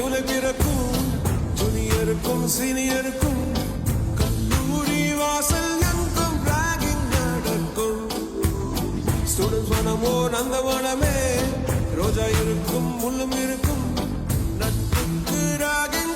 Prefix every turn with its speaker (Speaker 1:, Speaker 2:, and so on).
Speaker 1: ஜூலை பிறக்கும் ஜூனியருக்கும் சீனியருக்கும் கல்லூரி வாசல் எங்கும் ராகிங் நடக்கும் ஸ்டூடெண்ட்ஸ் மனமோ நந்தவனமே ரோஜா இருக்கும் முள்ளும் இருக்கும் நட்புக்கு ராகிங்